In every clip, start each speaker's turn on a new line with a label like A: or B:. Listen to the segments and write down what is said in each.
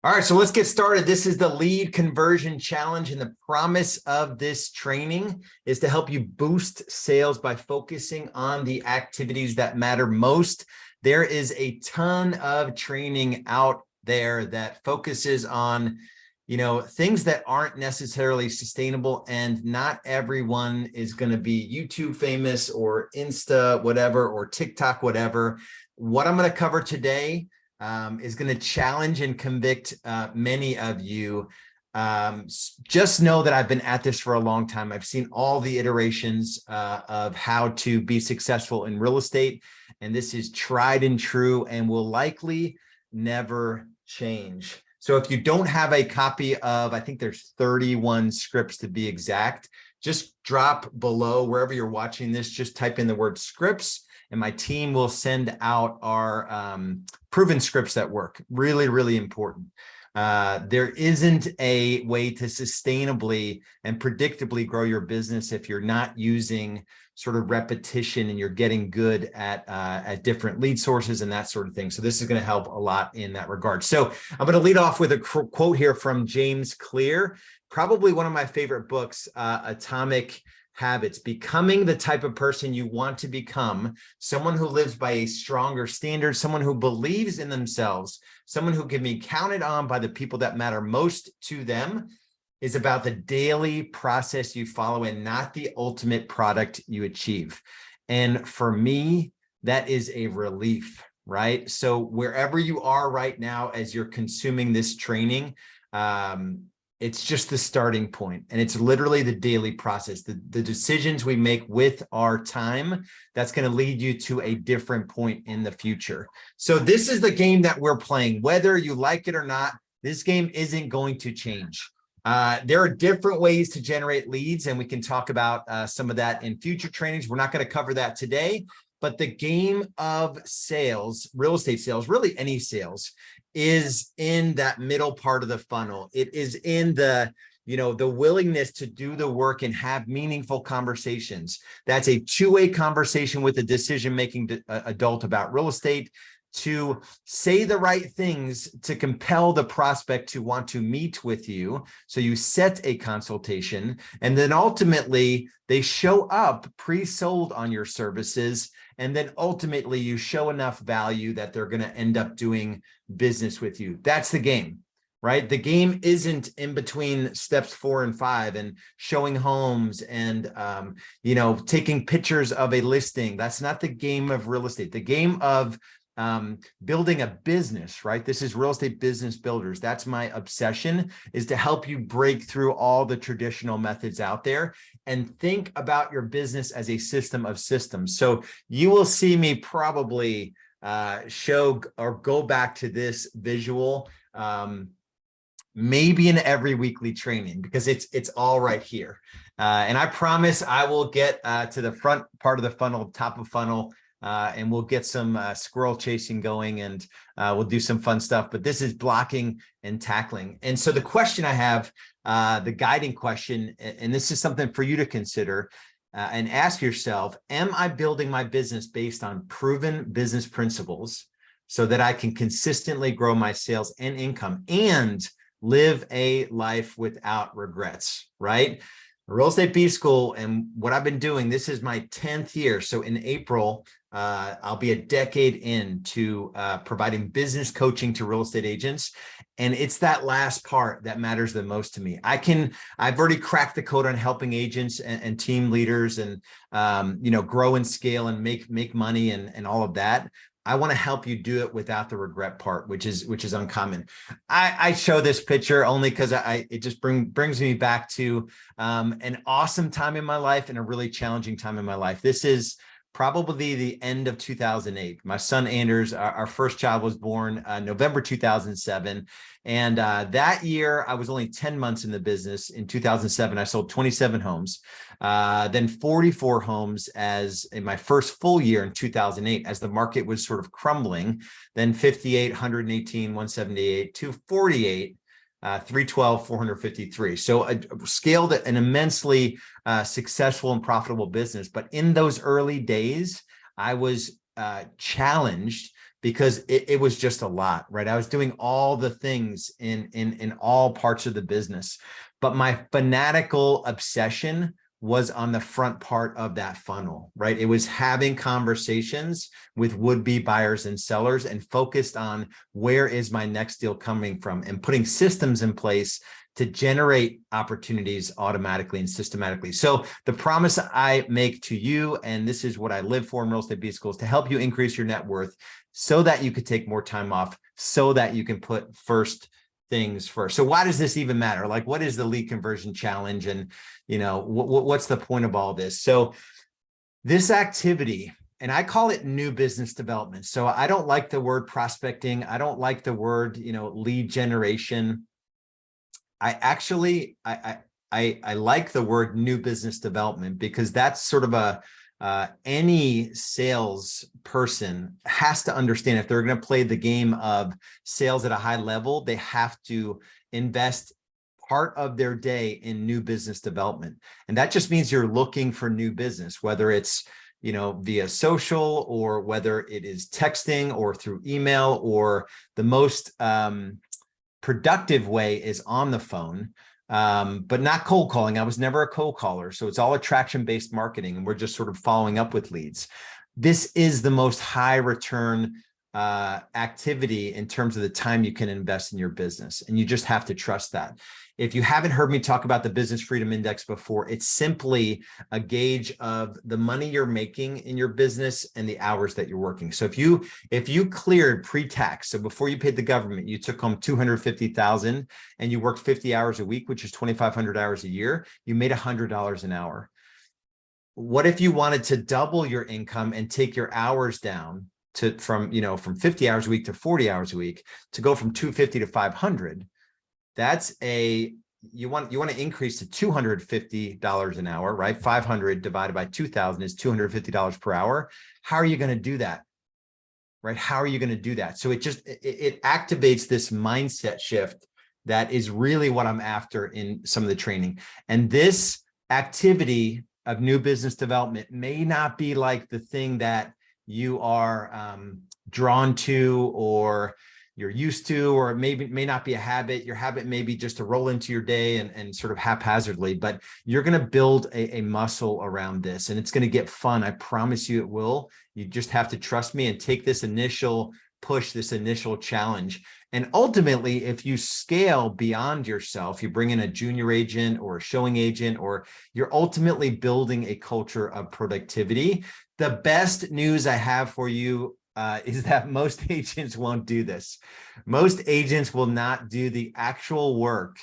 A: All right, so let's get started. This is the lead conversion challenge, and the promise of this training is to help you boost sales by focusing on the activities that matter most. There is a ton of training out there that focuses on, things that aren't necessarily sustainable, and not everyone is going to be YouTube famous or Insta whatever or TikTok whatever. What I'm going to cover today is going to challenge and convict many of you. Just know that I've been at this for a long time. I've seen all the iterations of how to be successful in real estate, and this is tried and true and will likely never change. So if you don't have a copy of, I think there's 31 scripts to be exact, just drop below wherever you're watching this, just type in the word scripts, and my team will send out our proven scripts that work. Really, really important. There isn't a way to sustainably and predictably grow your business if you're not using sort of repetition and you're getting good at different lead sources and that sort of thing. So this is going to help a lot in that regard. So I'm going to lead off with a quote here from James Clear, probably one of my favorite books, Atomic Habits. Becoming the type of person you want to become, someone who lives by a stronger standard, someone who believes in themselves, someone who can be counted on by the people that matter most to them, is about the daily process you follow and not the ultimate product you achieve. And for me, that is a relief, right? So wherever you are right now as you're consuming this training, it's just the starting point, and it's literally the daily process, the decisions we make with our time that's going to lead you to a different point in the future. So this is the game that we're playing. Whether you like it or not, this game isn't going to change. There are different ways to generate leads, and we can talk about some of that in future trainings. We're not going to cover that today, but the game of sales, real estate sales, really any sales, is in that middle part of the funnel. It is in the willingness to do the work and have meaningful conversations. That's a two-way conversation with a decision-making adult about real estate, to say the right things to compel the prospect to want to meet with you. So you set a consultation, and then ultimately they show up pre-sold on your services. And then ultimately you show enough value that they're going to end up doing business with you. That's the game, right? The game isn't in between steps 4 and 5 and showing homes and, taking pictures of a listing. That's not the game of real estate. The game of building a business, right? This is Real Estate Business Builders. That's my obsession, is to help you break through all the traditional methods out there and think about your business as a system of systems. So you will see me probably show or go back to this visual maybe in every weekly training, because it's all right here. And I promise I will get to the front part of the funnel, top of funnel, and we'll get some squirrel chasing going, and we'll do some fun stuff. But this is blocking and tackling. And so the question I have, the guiding question, and this is something for you to consider and ask yourself: am I building my business based on proven business principles so that I can consistently grow my sales and income and live a life without regrets, right? Real Estate B School, and what I've been doing, this is my 10th year. So in April, I'll be a decade into providing business coaching to real estate agents. And it's that last part that matters the most to me. I've already cracked the code on helping agents and team leaders and, grow and scale and make money and all of that. I want to help you do it without the regret part, which is uncommon. I show this picture only because it just brings me back to an awesome time in my life and a really challenging time in my life. This is probably the end of 2008. My son Anders, our first child, was born November 2007. And that year, I was only 10 months in the business. In 2007, I sold 27 homes, then 44 homes in my first full year in 2008, as the market was sort of crumbling, then 58, 118, 178, 248, 312, 453. So I scaled an immensely successful and profitable business. But in those early days, I was challenged because it was just a lot, right? I was doing all the things in all parts of the business, but my fanatical obsession was on the front part of that funnel, right? It was having conversations with would-be buyers and sellers and focused on where is my next deal coming from, and putting systems in place to generate opportunities automatically and systematically. So the promise I make to you, and this is what I live for in Real Estate B School, is to help you increase your net worth so that you could take more time off, so that you can put first things first. So why does this even matter? Like, what is the lead conversion challenge? And, you know, what's the point of all this? So this activity, and I call it new business development. So I don't like the word prospecting. I don't like the word, you know, lead generation. I actually, I like the word new business development, because that's sort of a, any sales person has to understand, if they're going to play the game of sales at a high level, they have to invest part of their day in new business development. And that just means you're looking for new business, whether it's, you know, via social, or whether it is texting or through email, or the most productive way is on the phone. But not cold calling. I was never a cold caller. So it's all attraction-based marketing, and we're just sort of following up with leads. This is the most high return activity in terms of the time you can invest in your business. And you just have to trust that. If you haven't heard me talk about the Business Freedom Index before, it's simply a gauge of the money you're making in your business and the hours that you're working. So if you cleared pre-tax, so before you paid the government, you took home $250,000 and you worked 50 hours a week, which is 2,500 hours a year, you made $100 an hour. What if you wanted to double your income and take your hours down from 50 hours a week to 40 hours a week, to go from 250 to 500? That's you want to increase to $250 an hour, right? 500 divided by 2,000 is $250 per hour. How are you going to do that? Right? How are you going to do that? So it activates this mindset shift that is really what I'm after in some of the training. And this activity of new business development may not be like the thing that you are drawn to, or you're used to, or it may not be a habit. Your habit may be just to roll into your day and sort of haphazardly, but you're going to build a muscle around this, and it's going to get fun. I promise you it will. You just have to trust me and take this initial push, this initial challenge. And ultimately, if you scale beyond yourself, you bring in a junior agent or a showing agent, or you're ultimately building a culture of productivity. The best news I have for you is that most agents won't do this. Most agents will not do the actual work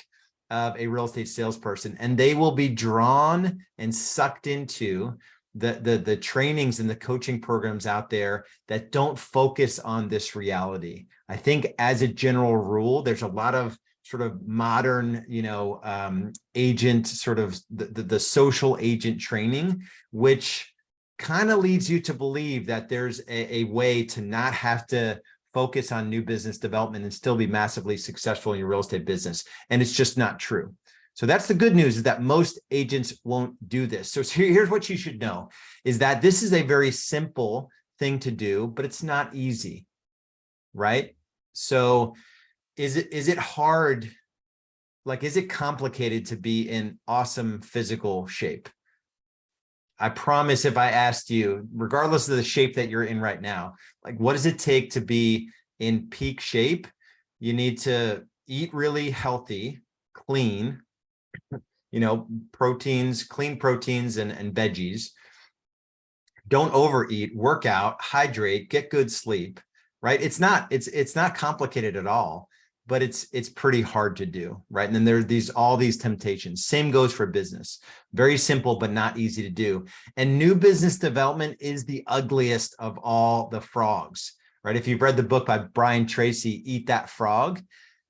A: of a real estate salesperson, and they will be drawn and sucked into the trainings and the coaching programs out there that don't focus on this reality. I think as a general rule, there's a lot of sort of modern, agent, sort of the social agent training, which kind of leads you to believe that there's a way to not have to focus on new business development and still be massively successful in your real estate business. And it's just not true. So that's the good news, is that most agents won't do this. So here's what you should know, is that this is a very simple thing to do, but it's not easy, right? So is it hard? Like, is it complicated to be in awesome physical shape? I promise, if I asked you, regardless of the shape that you're in right now, like, what does it take to be in peak shape? You need to eat really healthy, clean, proteins, clean proteins and veggies. Don't overeat, work out, hydrate, get good sleep, right? It's not complicated at all, but it's pretty hard to do, right? And then there are all these temptations. Same goes for business. Very simple, but not easy to do. And new business development is the ugliest of all the frogs, right? If you've read the book by Brian Tracy, Eat That Frog,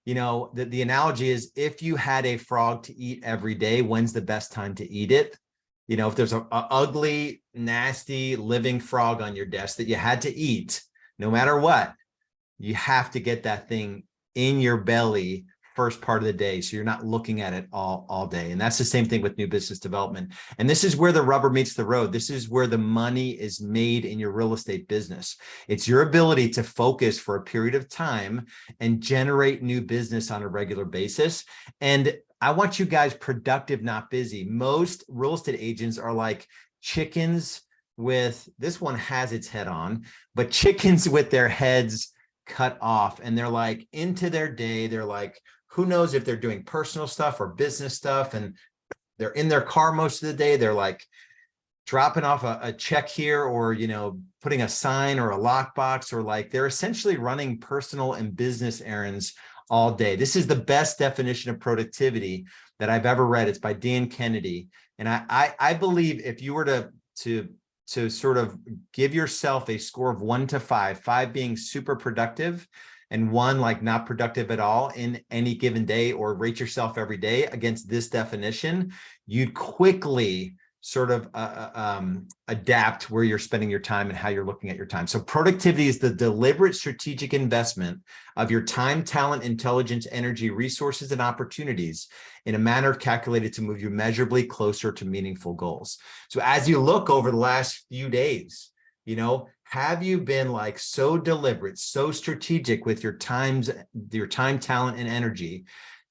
A: the analogy is, if you had a frog to eat every day, when's the best time to eat it? If there's a ugly, nasty, living frog on your desk that you had to eat, no matter what, you have to get that thing in your belly first part of the day, so you're not looking at it all day. And that's the same thing with new business development. And this is where the rubber meets the road. This is where the money is made in your real estate business. It's your ability to focus for a period of time and generate new business on a regular basis. And I want you guys productive, not busy. Most real estate agents are like chickens with, this one has its head on, but chickens with their heads cut off, and they're like into their day. They're like, who knows if they're doing personal stuff or business stuff, and they're in their car most of the day. They're like dropping off a check here, or, you know, putting a sign or a lockbox, or like they're essentially running personal and business errands all day. This is the best definition of productivity that I've ever read. It's by Dan Kennedy. And I believe if you were to sort of give yourself a score of 1 to 5, 5 being super productive and 1 like not productive at all in any given day, or rate yourself every day against this definition, you'd quickly sort of adapt where you're spending your time and how you're looking at your time. So productivity is the deliberate strategic investment of your time, talent, intelligence, energy, resources, and opportunities in a manner calculated to move you measurably closer to meaningful goals. So as you look over the last few days, you know, have you been like so deliberate, so strategic with your time, talent, and energy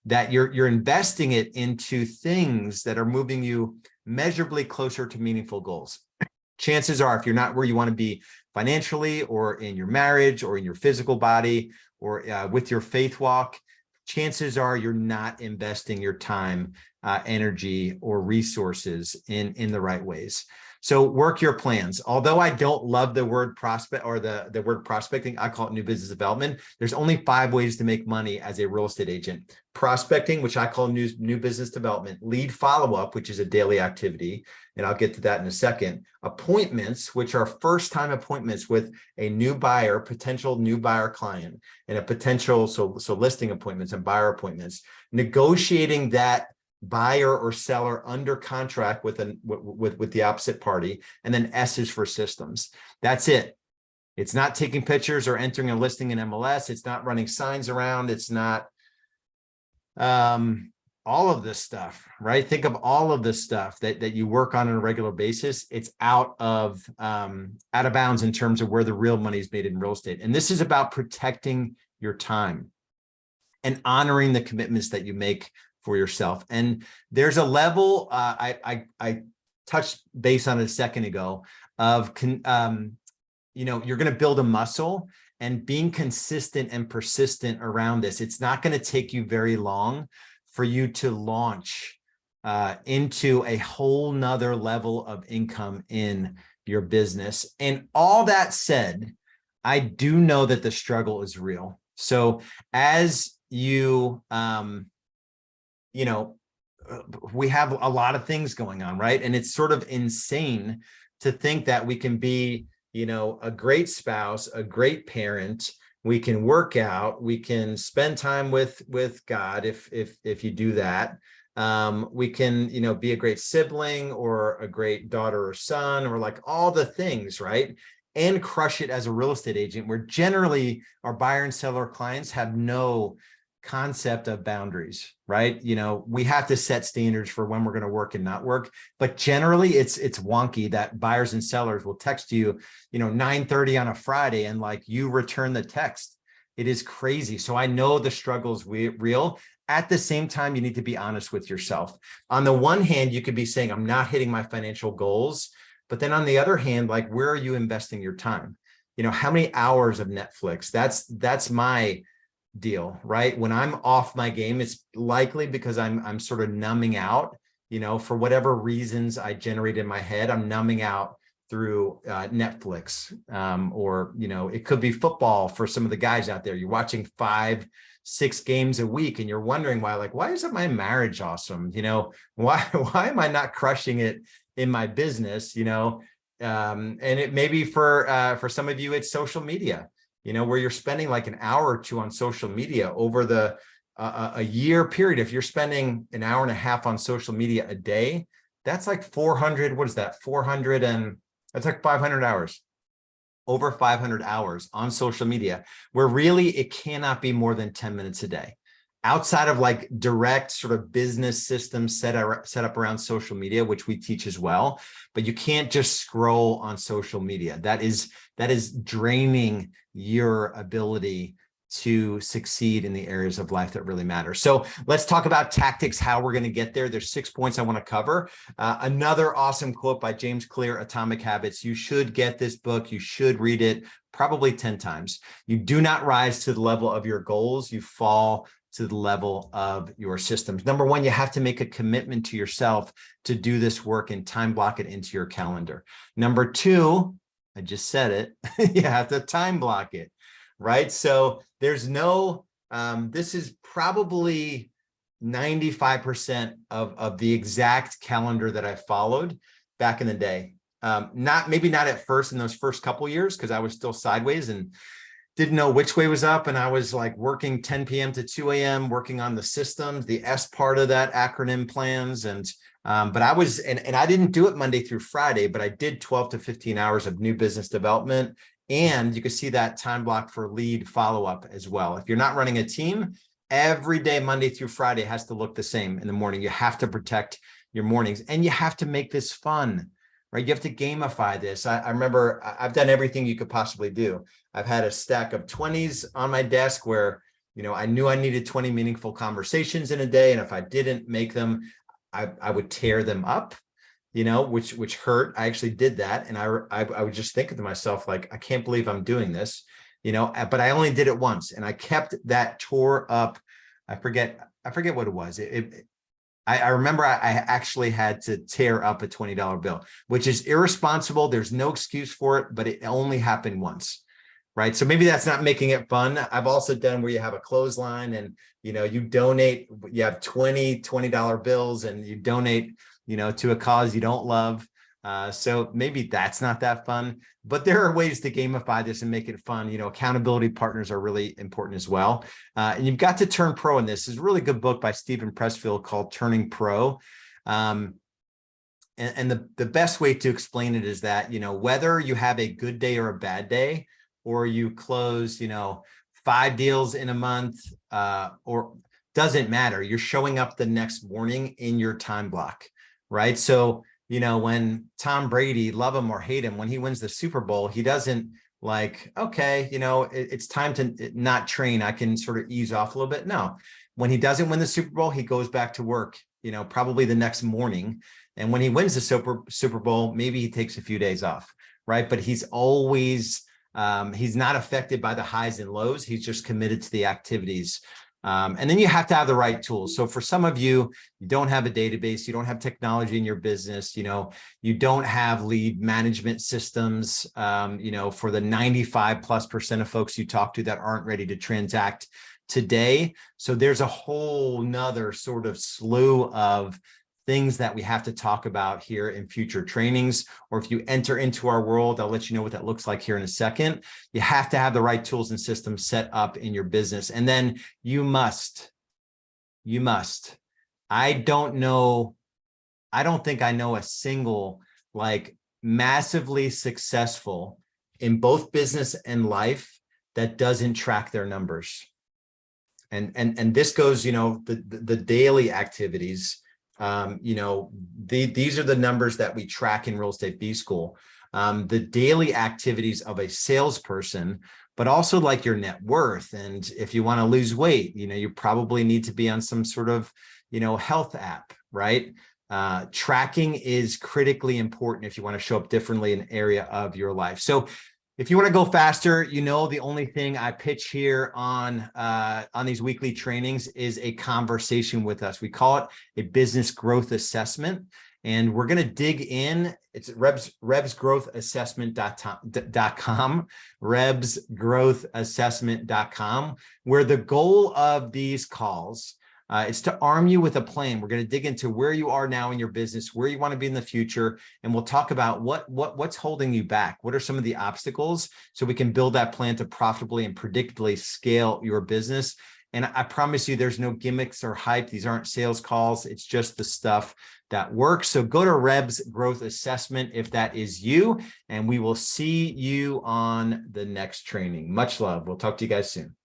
A: that you're investing it into things that are moving you measurably closer to meaningful goals? Chances are, if you're not where you want to be financially, or in your marriage, or in your physical body, or with your faith walk, chances are you're not investing your time, energy, or resources in the right ways. So work your plans. Although I don't love the word prospect, or the word prospecting, I call it new business development. There's only 5 ways to make money as a real estate agent. Prospecting, which I call new business development. Lead follow-up, which is a daily activity, and I'll get to that in a second. Appointments, which are first-time appointments with a new buyer, potential new buyer client, and a potential, so listing appointments and buyer appointments. Negotiating that buyer or seller under contract with the opposite party, and then S is for systems. That's it. It's not taking pictures or entering a listing in MLS. It's not running signs around. It's not all of this stuff, right? Think of all of this stuff that you work on a regular basis. It's out of bounds in terms of where the real money is made in real estate. And this is about protecting your time and honoring the commitments that you make for yourself. And there's a level I touched base on it a second ago of you know, you're going to build a muscle, and being consistent and persistent around this. It's not going to take you very long for you to launch into a whole nother level of income in your business. And all that said, I do know that the struggle is real. So as you, you know, we have a lot of things going on, right? And it's sort of insane to think that we can be, you know, a great spouse, a great parent. We can work out. We can spend time with God if you do that. We can, you know, be a great sibling or a great daughter or son, or like all the things, right? And crush it as a real estate agent, where generally our buyer and seller clients have no concept of boundaries, right? You know, we have to set standards for when we're going to work and not work, but generally it's wonky that buyers and sellers will text you, you know, 9:30 on a Friday, and like you return the text. It is crazy. So I know the struggle is real. At the same time, you need to be honest with yourself. On the one hand, you could be saying, I'm not hitting my financial goals. But then on the other hand, like, where are you investing your time? You know, how many hours of Netflix? That's my deal, right? When I'm off my game, it's likely because I'm sort of numbing out, you know, for whatever reasons I generate in my head, I'm numbing out through Netflix, or, you know, it could be football for some of the guys out there. You're watching 5-6 games a week and you're wondering why isn't my marriage awesome? You know, why am I not crushing it in my business? You know, and it may be for some of you, it's social media, you know, where you're spending like an hour or 2 on social media over the a year period. If you're spending an hour and a half on social media a day, that's like 400. What is that? 400 and that's like 500 hours, over 500 hours on social media, where really it cannot be more than 10 minutes a day. outside of like direct sort of business systems set up around social media, which we teach as well. But you can't just scroll on social media. That is draining your ability to succeed in the areas of life that really matter. So let's talk about tactics, how we're going to get there. There's 6 points I want to cover. Another awesome quote by James Clear, Atomic Habits. You should get this book. You should read it probably 10 times. You do not rise to the level of your goals. You fall to the level of your systems. Number one, you have to make a commitment to yourself to do this work and time block it into your calendar. Number two, I just said it, you have to time block it, right? So there's no, this is probably 95% of the exact calendar that I followed back in the day. Maybe not at first in those first couple years, because I was still sideways and didn't know which way was up. And I was like working 10 p.m. to 2 a.m. working on the systems, the S part of that acronym plans. And but I was, and I didn't do it Monday through Friday, but I did 12 to 15 hours of new business development. And you can see that time block for lead follow-up as well. If you're not running a team, every day, Monday through Friday, has to look the same in the morning. You have to protect your mornings, and you have to make this fun, right? You have to gamify this. I remember I've done everything you could possibly do. I've had a stack of 20s on my desk where, you know, I knew I needed 20 meaningful conversations in a day. And if I didn't make them, I would tear them up, you know, which hurt. I actually did that. And I would just think to myself, like, I can't believe I'm doing this, you know, but I only did it once, and I kept that tore up. I forget what it was. I remember I actually had to tear up a $20 bill, which is irresponsible. There's no excuse for it, but it only happened once, right? So maybe that's not making it fun. I've also done where you have a clothesline and, you know, you donate, you have $20 bills and you donate, you know, to a cause you don't love. So maybe that's not that fun, but there are ways to gamify this and make it fun. You know, accountability partners are really important as well. And you've got to turn pro in this. This is a really good book by Stephen Pressfield called Turning Pro. And the best way to explain it is that, you know, whether you have a good day or a bad day, or you close, you know, 5 deals in a month, or doesn't matter. You're showing up the next morning in your time block, right? So, you know, when Tom Brady, love him or hate him, when he wins the Super Bowl, he doesn't like, okay, you know, it's time to not train. I can sort of ease off a little bit. No, when he doesn't win the Super Bowl, he goes back to work, you know, probably the next morning. And when he wins the Super Bowl, maybe he takes a few days off, right? But he's always, he's not affected by the highs and lows. He's just committed to the activities. And then you have to have the right tools. So for some of you, you don't have a database, you don't have technology in your business, you know, you don't have lead management systems, you know, for the 95+% of folks you talk to that aren't ready to transact today. So there's a whole nother sort of slew of things that we have to talk about here in future trainings, or if you enter into our world, I'll let you know what that looks like here in a second. You have to have the right tools and systems set up in your business. And then you must, I don't think I know a single like massively successful in both business and life that doesn't track their numbers. And this goes, you know, the daily activities. You know, these are the numbers that we track in Real Estate B School. The daily activities of a salesperson, but also like your net worth. And if you want to lose weight, you know, you probably need to be on some sort of, you know, health app, right? Tracking is critically important if you want to show up differently in an area of your life. So if you want to go faster, you know, the only thing I pitch here on these weekly trainings is a conversation with us. We call it a business growth assessment, and we're going to dig in. It's rebsgrowthassessment.com, rebsgrowthassessment.com, where the goal of these calls is to arm you with a plan. We're going to dig into where you are now in your business, where you want to be in the future, and we'll talk about what's holding you back. What are some of the obstacles so we can build that plan to profitably and predictably scale your business. And I promise you, there's no gimmicks or hype. These aren't sales calls. It's just the stuff that works. So go to Rebs Growth Assessment if that is you, and we will see you on the next training. Much love. We'll talk to you guys soon.